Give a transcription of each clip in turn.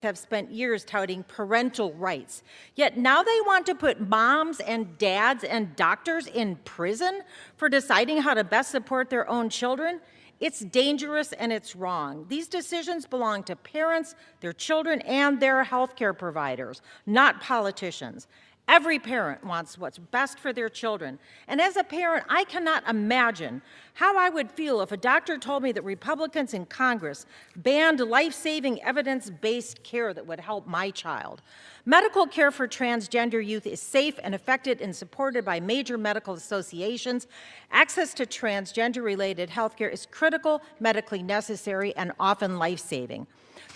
have spent years touting parental rights, yet now they want to put moms and dads and doctors in prison for deciding how to best support their own children. It's dangerous and it's wrong. These decisions belong to parents, their children, and their healthcare providers, not politicians. Every parent wants what's best for their children. And as a parent, I cannot imagine how I would feel if a doctor told me that Republicans in Congress banned life-saving evidence-based care that would help my child. Medical care for transgender youth is safe and effective and supported by major medical associations. Access to transgender-related health care is critical, medically necessary, and often life-saving.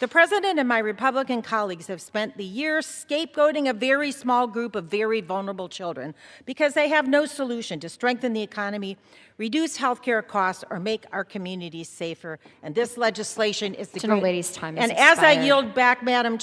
The President and my Republican colleagues have spent the years scapegoating a very small group of very vulnerable children because they have no solution to strengthen the economy, reduce health care costs, or make our communities safer. And this legislation is the Gentlelady's time has expired. As I yield back, Madam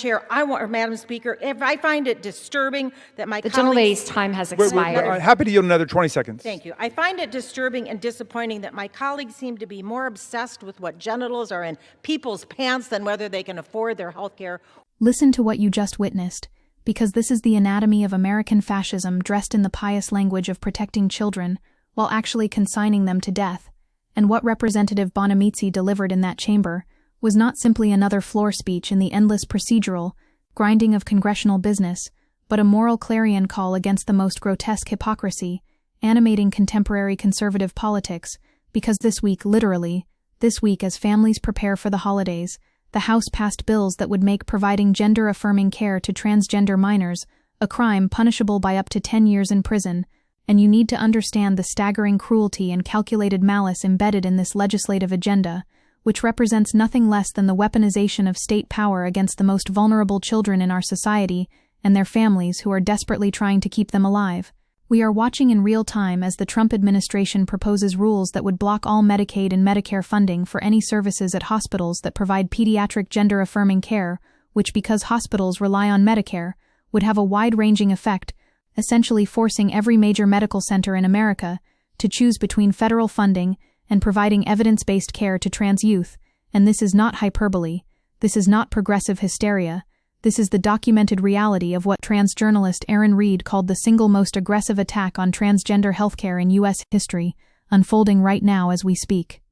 Speaker, if I find it disturbing that my colleagues— Gentlelady's time has expired. Happy to yield another 20 seconds. Thank you. I find it disturbing and disappointing that my colleagues seem to be more obsessed with what genitals are in people's pants than whether they can afford their health care. Listen to what you just witnessed, because this is the anatomy of American fascism dressed in the pious language of protecting children, while actually consigning them to death. And what Representative Bonamici delivered in that chamber was not simply another floor speech in the endless procedural grinding of congressional business, but a moral clarion call against the most grotesque hypocrisy, animating contemporary conservative politics, because this week, literally, this week as families prepare for the holidays, the House passed bills that would make providing gender-affirming care to transgender minors a crime punishable by up to 10 years in prison, and you need to understand the staggering cruelty and calculated malice embedded in this legislative agenda, which represents nothing less than the weaponization of state power against the most vulnerable children in our society and their families who are desperately trying to keep them alive. We are watching in real time as the Trump administration proposes rules that would block all Medicaid and Medicare funding for any services at hospitals that provide pediatric gender-affirming care, which, because hospitals rely on Medicare, would have a wide-ranging effect, essentially forcing every major medical center in America to choose between federal funding and providing evidence-based care to trans youth. And this is not hyperbole. This is not progressive hysteria. This is the documented reality of what trans journalist Aaron Reed called the single most aggressive attack on transgender healthcare in U.S. history, unfolding right now as we speak.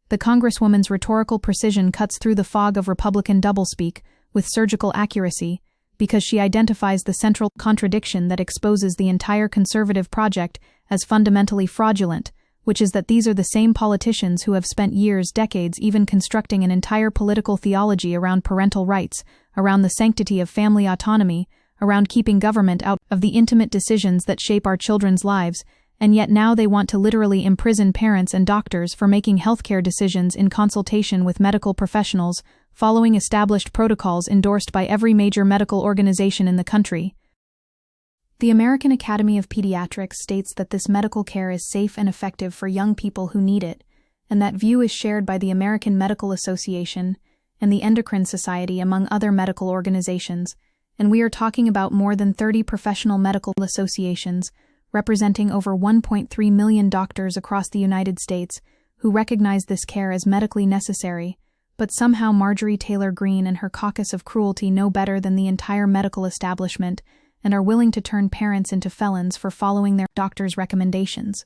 The Congresswoman's rhetorical precision cuts through the fog of Republican doublespeak with surgical accuracy, because she identifies the central contradiction that exposes the entire conservative project as fundamentally fraudulent, which is that these are the same politicians who have spent years, decades, even constructing an entire political theology around parental rights, around the sanctity of family autonomy, around keeping government out of the intimate decisions that shape our children's lives, and yet now they want to literally imprison parents and doctors for making healthcare decisions in consultation with medical professionals, following established protocols endorsed by every major medical organization in the country. The American Academy of Pediatrics states that this medical care is safe and effective for young people who need it, and that view is shared by the American Medical Association and the Endocrine Society, among other medical organizations, and we are talking about more than 30 professional medical associations representing over 1.3 million doctors across the United States who recognize this care as medically necessary, but somehow Marjorie Taylor Greene and her caucus of cruelty know better than the entire medical establishment and are willing to turn parents into felons for following their doctor's recommendations.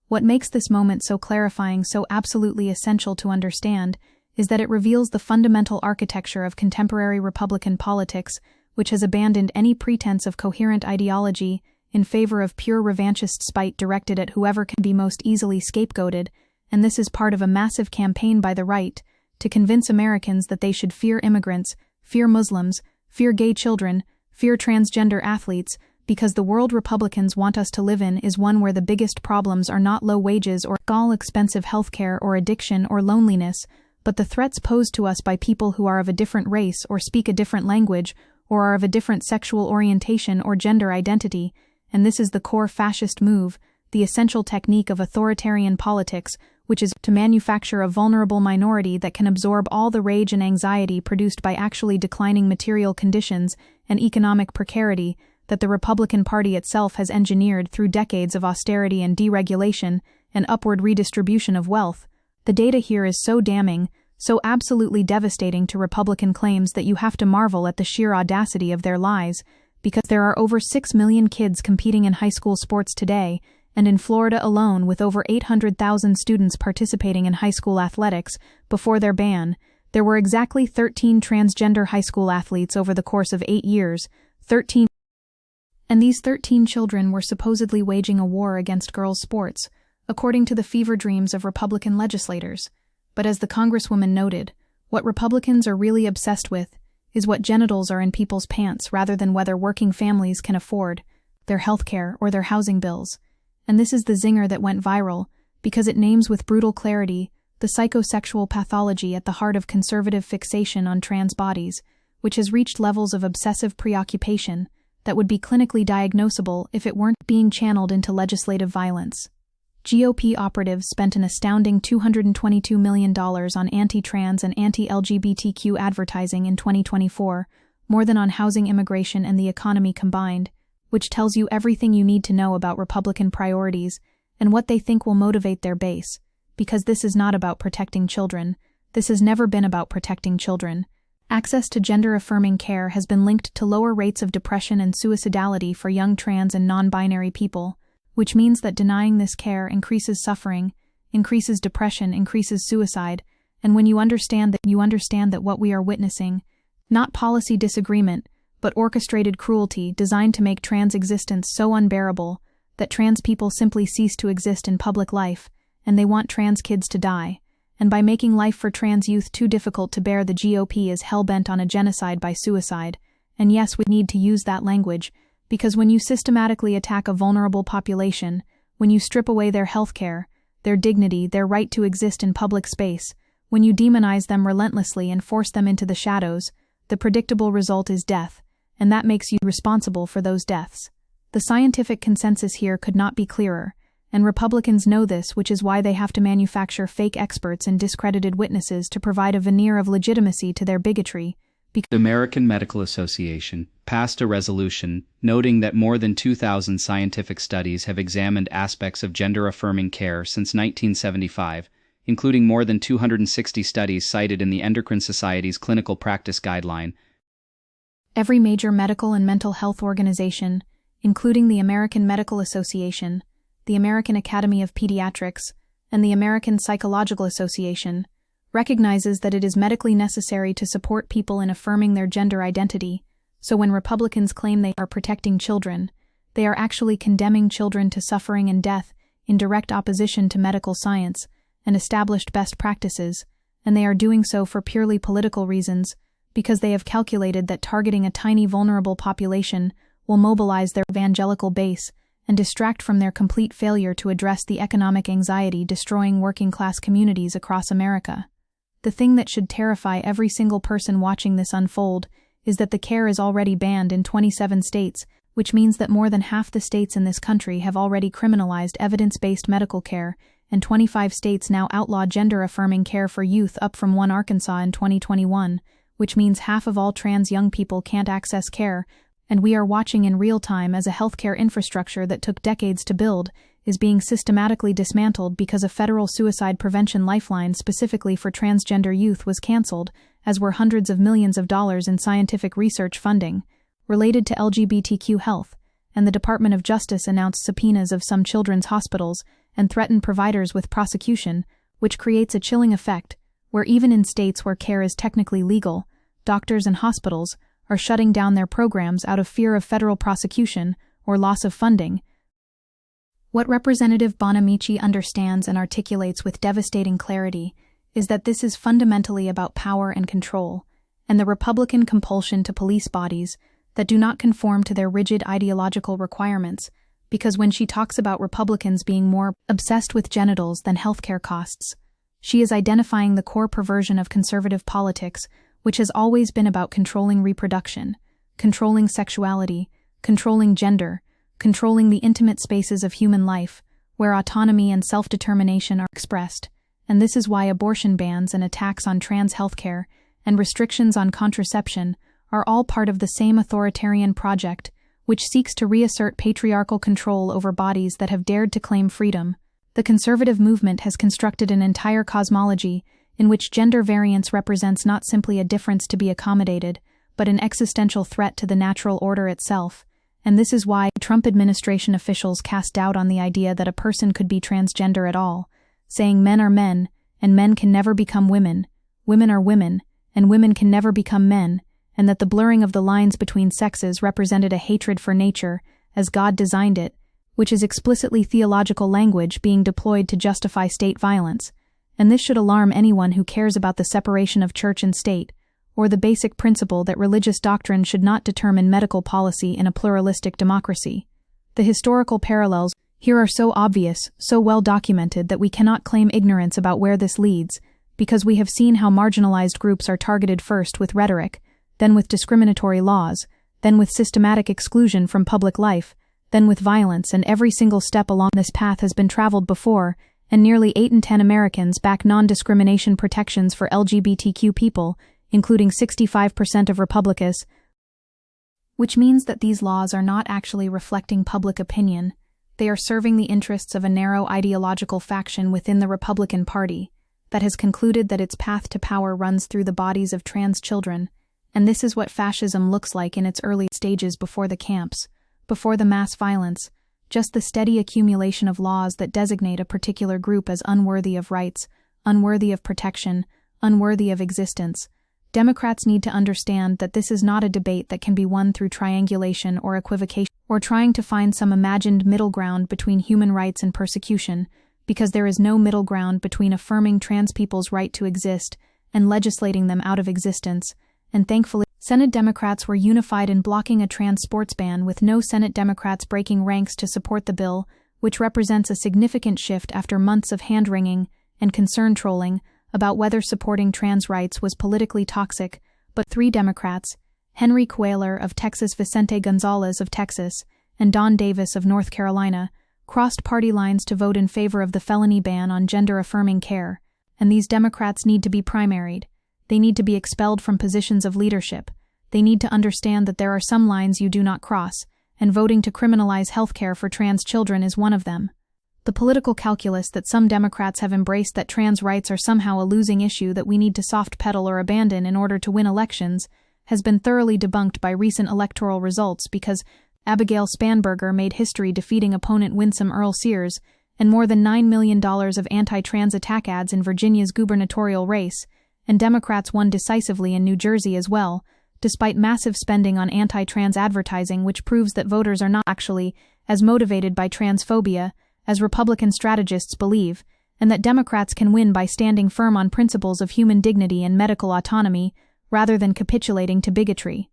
What makes this moment so clarifying, so absolutely essential to understand, is that it reveals the fundamental architecture of contemporary Republican politics, which has abandoned any pretense of coherent ideology in favor of pure revanchist spite directed at whoever can be most easily scapegoated, and this is part of a massive campaign by the right to convince Americans that they should fear immigrants, fear Muslims, fear gay children, fear transgender athletes, because the world Republicans want us to live in is one where the biggest problems are not low wages or expensive healthcare or addiction or loneliness, but the threats posed to us by people who are of a different race or speak a different language or are of a different sexual orientation or gender identity, and this is the core fascist move, the essential technique of authoritarian politics, which is to manufacture a vulnerable minority that can absorb all the rage and anxiety produced by actually declining material conditions and economic precarity that the Republican Party itself has engineered through decades of austerity and deregulation and upward redistribution of wealth. The data here is so damning, so absolutely devastating to Republican claims that you have to marvel at the sheer audacity of their lies, because there are over 6 million kids competing in high school sports today, and in Florida alone, with over 800,000 students participating in high school athletics, before their ban, there were exactly 13 transgender high school athletes over the course of 8 years, 13. And these 13 children were supposedly waging a war against girls' sports, according to the fever dreams of Republican legislators. But as the Congresswoman noted, what Republicans are really obsessed with is what genitals are in people's pants rather than whether working families can afford their health care or their housing bills. And this is the zinger that went viral, because it names with brutal clarity the psychosexual pathology at the heart of conservative fixation on trans bodies, which has reached levels of obsessive preoccupation that would be clinically diagnosable if it weren't being channeled into legislative violence. GOP operatives spent an astounding $222 million on anti-trans and anti-LGBTQ advertising in 2024, more than on housing, immigration, and the economy combined, which tells you everything you need to know about Republican priorities and what they think will motivate their base, because this is not about protecting children. This has never been about protecting children. Access to gender-affirming care has been linked to lower rates of depression and suicidality for young trans and non-binary people, which means that denying this care increases suffering, increases depression, increases suicide, and when you understand that what we are witnessing, not policy disagreement, but orchestrated cruelty designed to make trans existence so unbearable that trans people simply cease to exist in public life, and they want trans kids to die. And by making life for trans youth too difficult to bear, the GOP is hell-bent on a genocide by suicide. And yes, we need to use that language, because when you systematically attack a vulnerable population, when you strip away their health care, their dignity, their right to exist in public space, when you demonize them relentlessly and force them into the shadows, the predictable result is death, and that makes you responsible for those deaths. The scientific consensus here could not be clearer, and Republicans know this, which is why they have to manufacture fake experts and discredited witnesses to provide a veneer of legitimacy to their bigotry. The American Medical Association passed a resolution noting that more than 2,000 scientific studies have examined aspects of gender-affirming care since 1975, including more than 260 studies cited in the Endocrine Society's Clinical Practice Guideline. Every major medical and mental health organization, including the American Medical Association, the American Academy of Pediatrics, and the American Psychological Association, recognizes that it is medically necessary to support people in affirming their gender identity. So when Republicans claim they are protecting children, they are actually condemning children to suffering and death in direct opposition to medical science and established best practices, and they are doing so for purely political reasons, because they have calculated that targeting a tiny vulnerable population will mobilize their evangelical base and distract from their complete failure to address the economic anxiety destroying working-class communities across America. The thing that should terrify every single person watching this unfold is that the care is already banned in 27 states, which means that more than half the states in this country have already criminalized evidence-based medical care, and 25 states now outlaw gender-affirming care for youth, up from 1 Arkansas in 2021, which means half of all trans young people can't access care, and we are watching in real time as a healthcare infrastructure that took decades to build is being systematically dismantled because a federal suicide prevention lifeline specifically for transgender youth was canceled, as were hundreds of millions of dollars in scientific research funding related to LGBTQ health, and the Department of Justice announced subpoenas of some children's hospitals and threatened providers with prosecution, which creates a chilling effect where even in states where care is technically legal, doctors and hospitals are shutting down their programs out of fear of federal prosecution or loss of funding. What Representative Bonamici understands and articulates with devastating clarity is that this is fundamentally about power and control, and the Republican compulsion to police bodies that do not conform to their rigid ideological requirements, because when she talks about Republicans being more obsessed with genitals than healthcare costs, she is identifying the core perversion of conservative politics, which has always been about controlling reproduction, controlling sexuality, controlling gender, controlling the intimate spaces of human life, where autonomy and self-determination are expressed, and this is why abortion bans and attacks on trans healthcare and restrictions on contraception are all part of the same authoritarian project, which seeks to reassert patriarchal control over bodies that have dared to claim freedom. The conservative movement has constructed an entire cosmology in which gender variance represents not simply a difference to be accommodated, but an existential threat to the natural order itself. And this is why Trump administration officials cast doubt on the idea that a person could be transgender at all, saying men are men, and men can never become women, women are women, and women can never become men, and that the blurring of the lines between sexes represented a hatred for nature, as God designed it, which is explicitly theological language being deployed to justify state violence. And this should alarm anyone who cares about the separation of church and state, or the basic principle that religious doctrine should not determine medical policy in a pluralistic democracy. The historical parallels here are so obvious, so well documented that we cannot claim ignorance about where this leads, because we have seen how marginalized groups are targeted first with rhetoric, then with discriminatory laws, then with systematic exclusion from public life, then with violence, and every single step along this path has been traveled before, and nearly 8 in 10 Americans back non-discrimination protections for LGBTQ people, including 65% of Republicans, which means that these laws are not actually reflecting public opinion. They are serving the interests of a narrow ideological faction within the Republican Party that has concluded that its path to power runs through the bodies of trans children, and this is what fascism looks like in its early stages before the camps, before the mass violence, just the steady accumulation of laws that designate a particular group as unworthy of rights, unworthy of protection, unworthy of existence. Democrats need to understand that this is not a debate that can be won through triangulation or equivocation, or trying to find some imagined middle ground between human rights and persecution, because there is no middle ground between affirming trans people's right to exist and legislating them out of existence, and thankfully, Senate Democrats were unified in blocking a trans sports ban, with no Senate Democrats breaking ranks to support the bill, which represents a significant shift after months of hand-wringing and concern trolling about whether supporting trans rights was politically toxic. But 3 Democrats, Henry Cuellar of Texas, Vicente Gonzalez of Texas, and Don Davis of North Carolina, crossed party lines to vote in favor of the felony ban on gender-affirming care, and these Democrats need to be primaried. They need to be expelled from positions of leadership. They need to understand that there are some lines you do not cross, and voting to criminalize healthcare for trans children is one of them. The political calculus that some Democrats have embraced that trans rights are somehow a losing issue that we need to soft pedal or abandon in order to win elections has been thoroughly debunked by recent electoral results, because Abigail Spanberger made history defeating opponent Winsome Earl Sears, and more than $9 million of anti-trans attack ads in Virginia's gubernatorial race, and Democrats won decisively in New Jersey as well, despite massive spending on anti-trans advertising, which proves that voters are not actually as motivated by transphobia as Republican strategists believe, and that Democrats can win by standing firm on principles of human dignity and medical autonomy rather than capitulating to bigotry.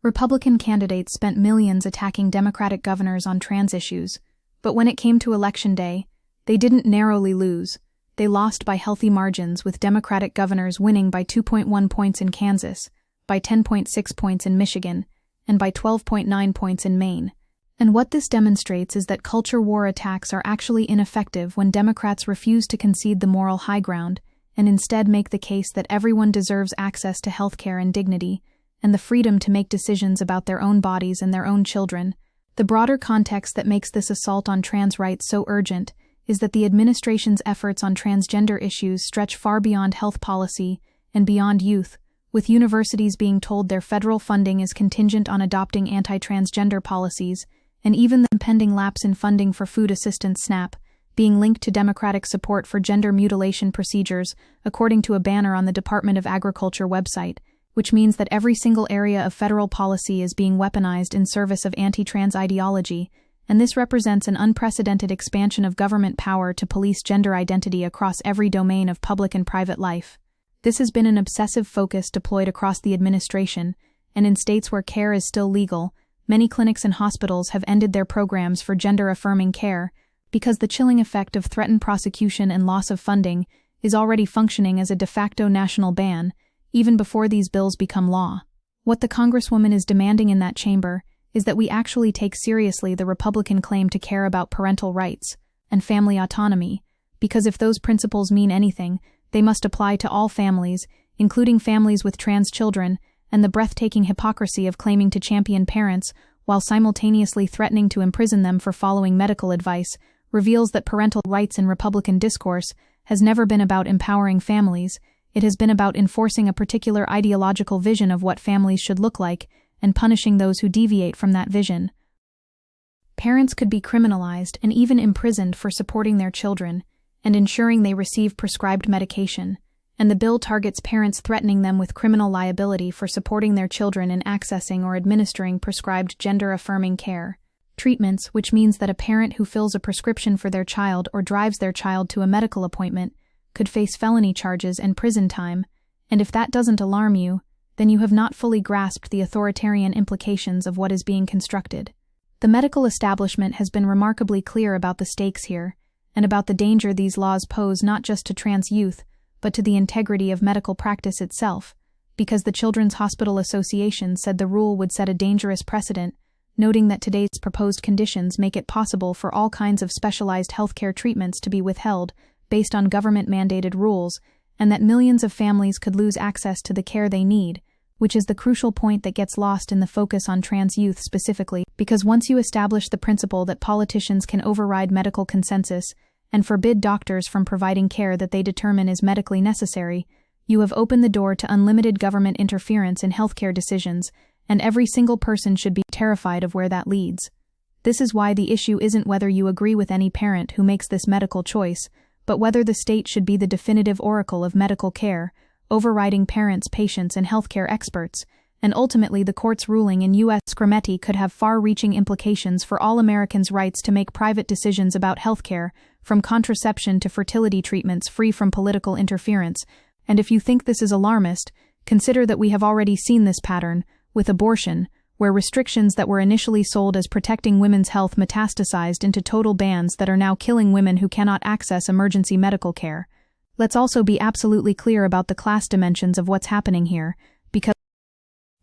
Republican candidates spent millions attacking Democratic governors on trans issues, but when it came to Election Day, they didn't narrowly lose. They lost by healthy margins, with Democratic governors winning by 2.1 points in Kansas, by 10.6 points in Michigan, and by 12.9 points in Maine. And what this demonstrates is that culture war attacks are actually ineffective when Democrats refuse to concede the moral high ground and instead make the case that everyone deserves access to health care and dignity, and the freedom to make decisions about their own bodies and their own children. The broader context that makes this assault on trans rights so urgent is that the administration's efforts on transgender issues stretch far beyond health policy and beyond youth, with universities being told their federal funding is contingent on adopting anti-transgender policies, and even the impending lapse in funding for food assistance SNAP being linked to Democratic support for gender mutilation procedures, according to a banner on the Department of Agriculture website, which means that every single area of federal policy is being weaponized in service of anti-trans ideology, and this represents an unprecedented expansion of government power to police gender identity across every domain of public and private life. This has been an obsessive focus deployed across the administration, and in states where care is still legal, many clinics and hospitals have ended their programs for gender-affirming care, because the chilling effect of threatened prosecution and loss of funding is already functioning as a de facto national ban, even before these bills become law. What the Congresswoman is demanding in that chamber is that we actually take seriously the Republican claim to care about parental rights and family autonomy, because if those principles mean anything, they must apply to all families, including families with trans children, and the breathtaking hypocrisy of claiming to champion parents while simultaneously threatening to imprison them for following medical advice reveals that parental rights in Republican discourse has never been about empowering families. It has been about enforcing a particular ideological vision of what families should look like and punishing those who deviate from that vision. Parents could be criminalized and even imprisoned for supporting their children and ensuring they receive prescribed medication, and the bill targets parents threatening them with criminal liability for supporting their children in accessing or administering prescribed gender-affirming care treatments, which means that a parent who fills a prescription for their child or drives their child to a medical appointment could face felony charges and prison time, and if that doesn't alarm you, then you have not fully grasped the authoritarian implications of what is being constructed. The medical establishment has been remarkably clear about the stakes here, and about the danger these laws pose not just to trans youth, but to the integrity of medical practice itself, because the Children's Hospital Association said the rule would set a dangerous precedent, noting that today's proposed conditions make it possible for all kinds of specialized healthcare treatments to be withheld based on government-mandated rules, and that millions of families could lose access to the care they need, which is the crucial point that gets lost in the focus on trans youth specifically, because once you establish the principle that politicians can override medical consensus and forbid doctors from providing care that they determine is medically necessary, you have opened the door to unlimited government interference in healthcare decisions, and every single person should be terrified of where that leads. This is why the issue isn't whether you agree with any parent who makes this medical choice, but whether the state should be the definitive oracle of medical care, overriding parents, patients, and healthcare experts, and ultimately the court's ruling in U.S. Scrimeti could have far-reaching implications for all Americans' rights to make private decisions about healthcare, from contraception to fertility treatments free from political interference. And if you think this is alarmist, consider that we have already seen this pattern with abortion, where restrictions that were initially sold as protecting women's health metastasized into total bans that are now killing women who cannot access emergency medical care. Let's also be absolutely clear about the class dimensions of what's happening here, because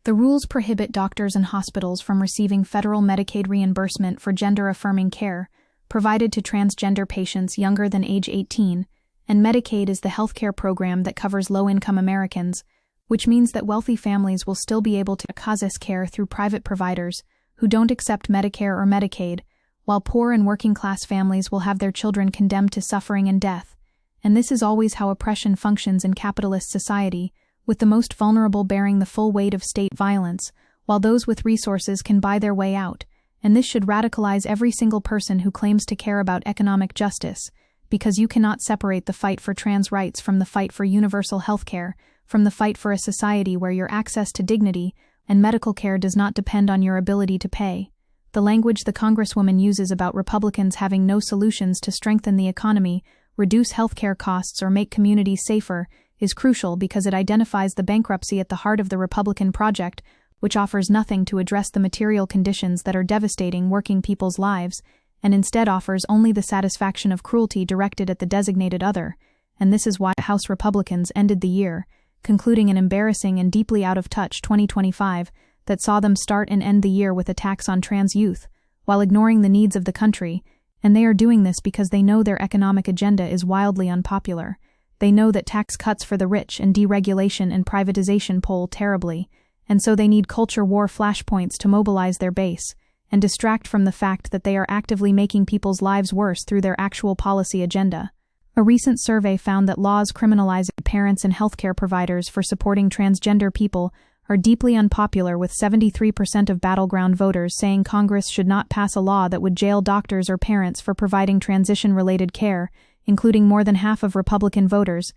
the rules prohibit doctors and hospitals from receiving federal Medicaid reimbursement for gender-affirming care provided to transgender patients younger than age 18, and Medicaid is the healthcare program that covers low-income Americans, which means that wealthy families will still be able to access care through private providers who don't accept Medicare or Medicaid, while poor and working-class families will have their children condemned to suffering and death. And this is always how oppression functions in capitalist society, with the most vulnerable bearing the full weight of state violence, while those with resources can buy their way out. And this should radicalize every single person who claims to care about economic justice, because you cannot separate the fight for trans rights from the fight for universal health care, from the fight for a society where your access to dignity and medical care does not depend on your ability to pay. The language the Congresswoman uses about Republicans having no solutions to strengthen the economy, reduce healthcare costs, or make communities safer is crucial because it identifies the bankruptcy at the heart of the Republican project, which offers nothing to address the material conditions that are devastating working people's lives, and instead offers only the satisfaction of cruelty directed at the designated other. And this is why House Republicans ended the year, concluding an embarrassing and deeply out-of-touch 2025 that saw them start and end the year with attacks on trans youth, while ignoring the needs of the country, and they are doing this because they know their economic agenda is wildly unpopular. They know that tax cuts for the rich and deregulation and privatization poll terribly, and so they need culture war flashpoints to mobilize their base, and distract from the fact that they are actively making people's lives worse through their actual policy agenda. A recent survey found that laws criminalizing parents and healthcare providers for supporting transgender people are deeply unpopular, with 73% of battleground voters saying Congress should not pass a law that would jail doctors or parents for providing transition-related care, including more than half of Republican voters.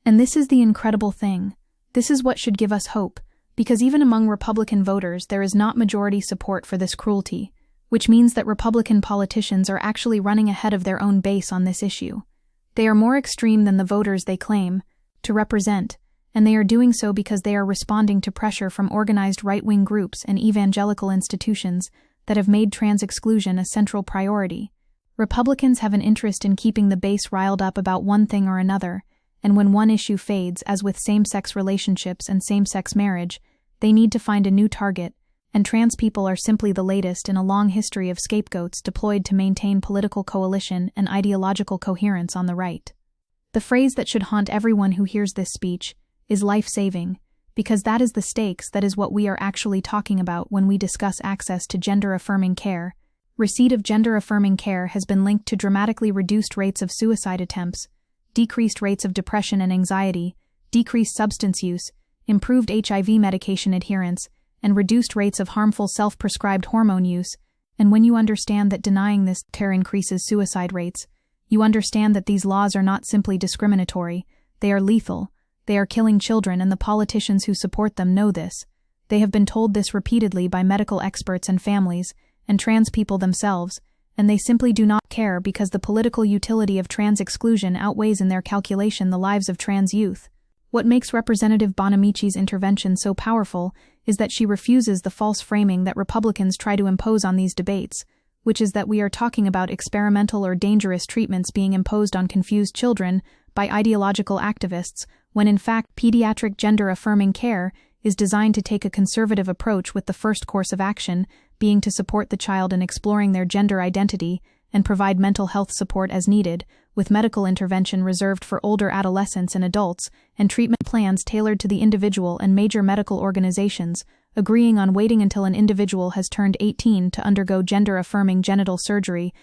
And this is the incredible thing. This is what should give us hope, because even among Republican voters there is not majority support for this cruelty, which means that Republican politicians are actually running ahead of their own base on this issue. They are more extreme than the voters they claim to represent, and they are doing so because they are responding to pressure from organized right-wing groups and evangelical institutions that have made trans exclusion a central priority. Republicans have an interest in keeping the base riled up about one thing or another, and when one issue fades, as with same-sex relationships and same-sex marriage, they need to find a new target, and trans people are simply the latest in a long history of scapegoats deployed to maintain political coalition and ideological coherence on the right. The phrase that should haunt everyone who hears this speech is life-saving, because that is the stakes, that is what we are actually talking about when we discuss access to gender-affirming care, Receipt of gender-affirming care has been linked to dramatically reduced rates of suicide attempts, decreased rates of depression and anxiety, decreased substance use, improved HIV medication adherence, and reduced rates of harmful self-prescribed hormone use. And when you understand that denying this care increases suicide rates, you understand that these laws are not simply discriminatory, they are lethal, they are killing children, and the politicians who support them know this. They have been told this repeatedly by medical experts and families, and trans people themselves, and they simply do not care because the political utility of trans exclusion outweighs in their calculation the lives of trans youth. What makes Representative Bonamici's intervention so powerful is that she refuses the false framing that Republicans try to impose on these debates, which is that we are talking about experimental or dangerous treatments being imposed on confused children by ideological activists, when in fact pediatric gender-affirming care is designed to take a conservative approach, with the first course of action being to support the child in exploring their gender identity and provide mental health support as needed, with medical intervention reserved for older adolescents and adults, and treatment plans tailored to the individual, and major medical organizations agreeing on waiting until an individual has turned 18 to undergo gender-affirming genital surgery,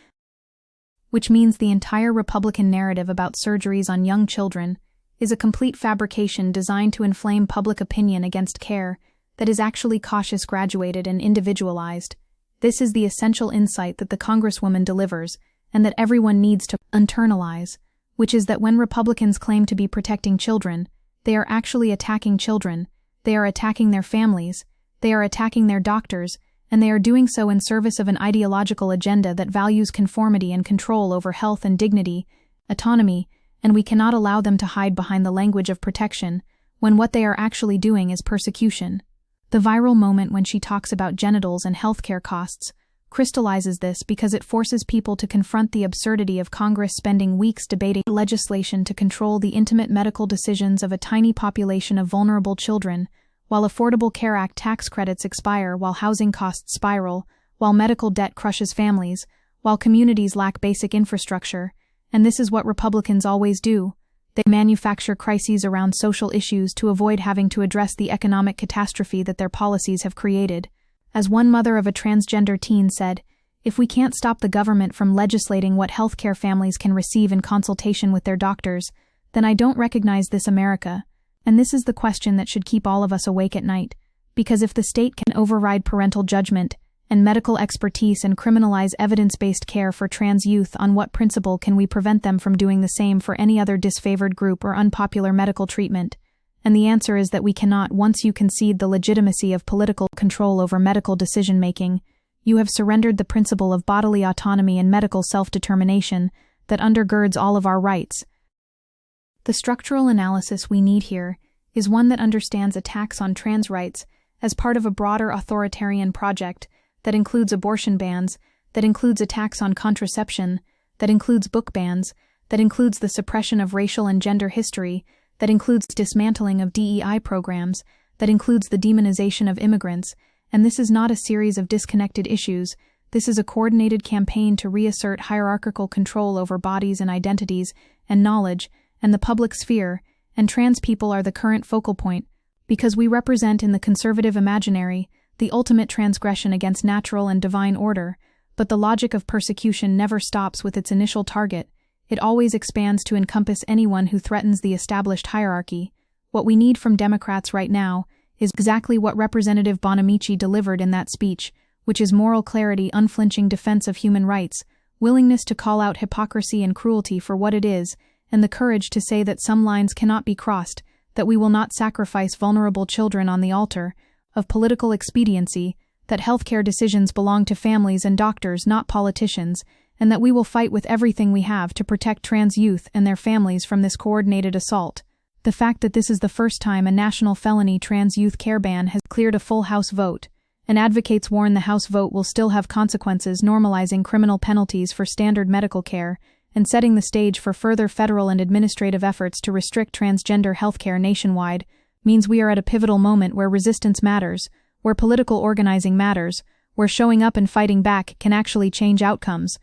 which means the entire Republican narrative about surgeries on young children is a complete fabrication designed to inflame public opinion against care that is actually cautious, graduated, and individualized. This is the essential insight that the Congresswoman delivers, and that everyone needs to internalize, which is that when Republicans claim to be protecting children, they are actually attacking children, they are attacking their families, they are attacking their doctors, and they are doing so in service of an ideological agenda that values conformity and control over health and dignity, autonomy, and we cannot allow them to hide behind the language of protection, when what they are actually doing is persecution. The viral moment when she talks about genitals and healthcare costs crystallizes this, because it forces people to confront the absurdity of Congress spending weeks debating legislation to control the intimate medical decisions of a tiny population of vulnerable children, while Affordable Care Act tax credits expire, while housing costs spiral, while medical debt crushes families, while communities lack basic infrastructure. And this is what Republicans always do. They manufacture crises around social issues to avoid having to address the economic catastrophe that their policies have created. As one mother of a transgender teen said, "If we can't stop the government from legislating what healthcare families can receive in consultation with their doctors, then I don't recognize this America." And this is the question that should keep all of us awake at night, because if the state can override parental judgment and medical expertise and criminalize evidence-based care for trans youth, on what principle can we prevent them from doing the same for any other disfavored group or unpopular medical treatment? And the answer is that we cannot. Once you concede the legitimacy of political control over medical decision-making, you have surrendered the principle of bodily autonomy and medical self-determination that undergirds all of our rights. The structural analysis we need here is one that understands attacks on trans rights as part of a broader authoritarian project that includes abortion bans, that includes attacks on contraception, that includes book bans, that includes the suppression of racial and gender history, that includes dismantling of DEI programs, that includes the demonization of immigrants. And this is not a series of disconnected issues. This is a coordinated campaign to reassert hierarchical control over bodies and identities and knowledge and the public sphere, and trans people are the current focal point, because we represent in the conservative imaginary the ultimate transgression against natural and divine order. But the logic of persecution never stops with its initial target. It always expands to encompass anyone who threatens the established hierarchy. What we need from Democrats right now is exactly what Representative Bonamici delivered in that speech, which is moral clarity, unflinching defense of human rights, willingness to call out hypocrisy and cruelty for what it is, and the courage to say that some lines cannot be crossed, that we will not sacrifice vulnerable children on the altar of political expediency, that healthcare decisions belong to families and doctors, not politicians, and that we will fight with everything we have to protect trans youth and their families from this coordinated assault. The fact that this is the first time a national felony trans youth care ban has cleared a full House vote, and advocates warn the House vote will still have consequences, normalizing criminal penalties for standard medical care, and setting the stage for further federal and administrative efforts to restrict transgender healthcare nationwide, means we are at a pivotal moment where resistance matters, where political organizing matters, where showing up and fighting back can actually change outcomes.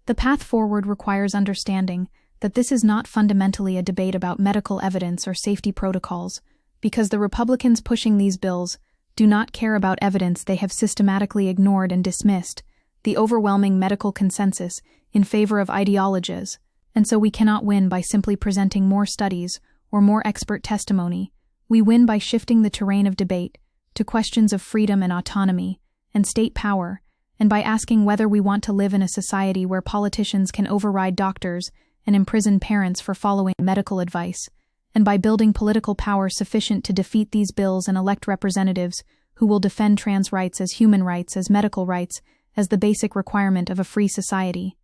The path forward requires understanding that this is not fundamentally a debate about medical evidence or safety protocols, because the Republicans pushing these bills do not care about evidence they have systematically ignored and dismissed. the overwhelming medical consensus in favor of ideologies, and so we cannot win by simply presenting more studies or more expert testimony. We win by shifting the terrain of debate to questions of freedom and autonomy and state power, and by asking whether we want to live in a society where politicians can override doctors and imprison parents for following medical advice, and by building political power sufficient to defeat these bills and elect representatives who will defend trans rights as human rights, as medical rights, as the basic requirement of a free society.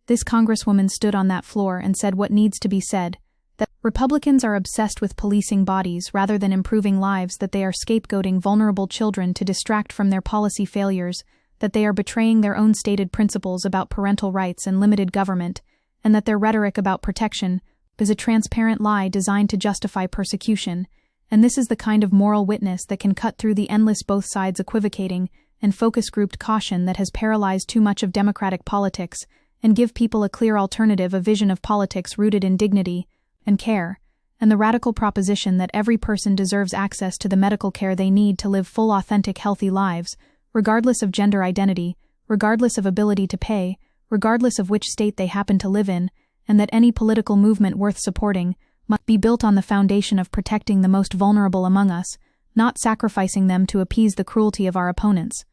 This Congresswoman stood on that floor and said what needs to be said, that Republicans are obsessed with policing bodies rather than improving lives, that they are scapegoating vulnerable children to distract from their policy failures, that they are betraying their own stated principles about parental rights and limited government, and that their rhetoric about protection is a transparent lie designed to justify persecution. And this is the kind of moral witness that can cut through the endless both sides equivocating and focus-grouped caution that has paralyzed too much of democratic politics, and give people a clear alternative, a vision of politics rooted in dignity and care, and the radical proposition that every person deserves access to the medical care they need to live full, authentic, healthy lives, regardless of gender identity, regardless of ability to pay, regardless of which state they happen to live in, and that any political movement worth supporting must be built on the foundation of protecting the most vulnerable among us, not sacrificing them to appease the cruelty of our opponents.